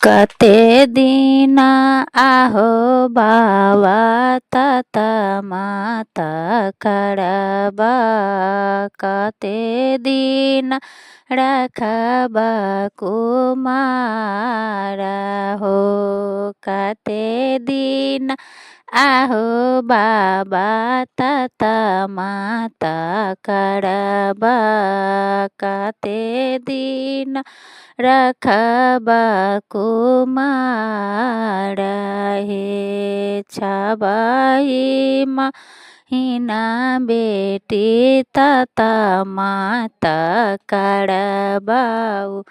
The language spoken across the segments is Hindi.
कते दिना आहो बाबा ताता माता करबा कते दिन रखबा कुमारा हो कते दिन आहो बाबा ताता माता करबा कते दिन रखबा कुमारा हे छबाई महीना बेटी ताता माता करबाऊ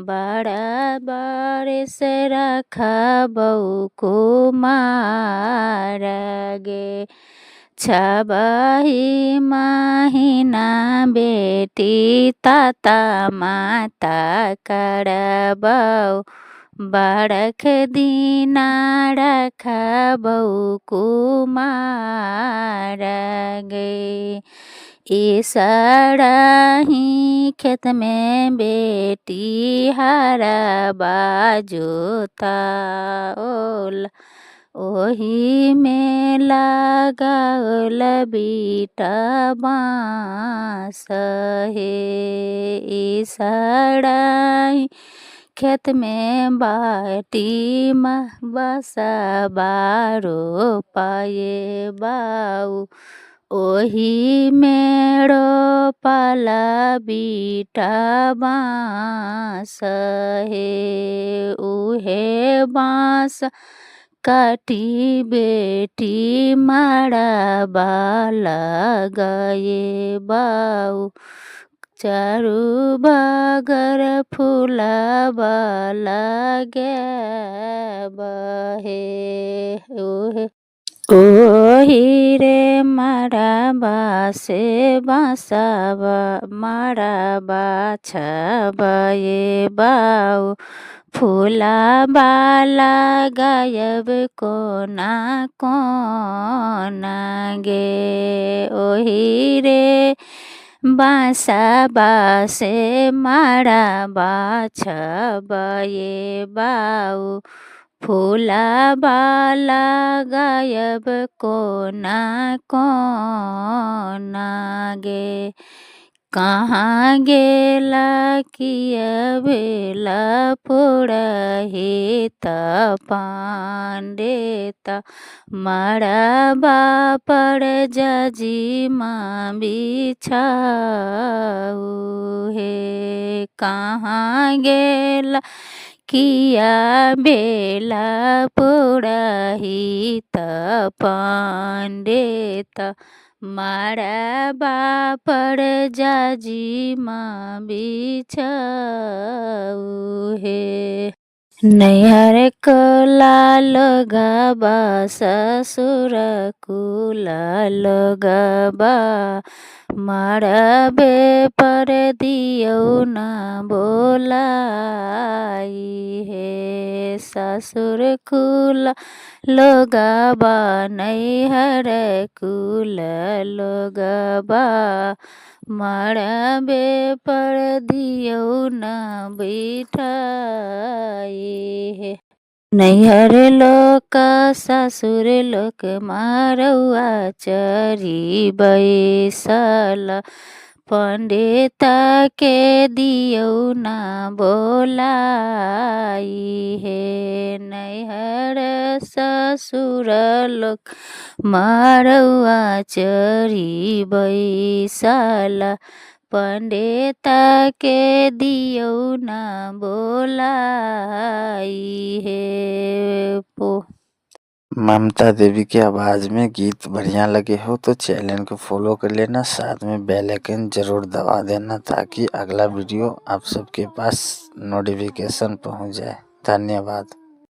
बड़ा बारिश रखबऊ कुमारा गे छबाई महीना बेटी ताता माता करबऊ बरख दिना रखबऊ कुमारा गे इसरही खेत में बेटी हरा बाजोता ओला ओही में लागल बीटा बाँस हे इसरही खेत में बाटी बसा बारो पाए बाऊ ओही में रोपल बीटा बाँस हे उहे बाँस काटी बेटी मड़बा लगाए बाऊ चारू बगर फूलबा लगे बहे ओही रे मड़बा से बाँसबा मड़बा छबाए बाऊ फूलबा लगायब कोना कोना गे ओही रे बाँसबा से मड़बा छबाए बाऊ फूलबा लगायब कोना कोना गे कहाँ गेला किया बेला पुरही त पांडेता मड़बा पर जजी माँ बिछाऊ हे कहाँ गेला किया बेला पुरही त पांडेता मड़बा पर जाजी माँ बिछाऊ हे नैहर कला लगबा ससुर कुला लगबा मड़बे पर दियौ न बोलाई हे ससुर कुल लगबा नैहर कुल लगबा मड़बे पर दियौ न बैठाई हे नैहर लोक ससुर लोक मारौआ चरी बैसल पंडिता के दियौ न बोलाई हे नैहर ससुर लोक मारौआ चरी बैसल पंडिता के दियौ न बोलाई हे पो ममता देवी की आवाज़ में गीत बढ़िया लगे हो तो चैनल को फॉलो कर लेना, साथ में बेल आइकन जरूर दबा देना ताकि अगला वीडियो आप सबके पास नोटिफिकेशन पहुंच जाए। धन्यवाद।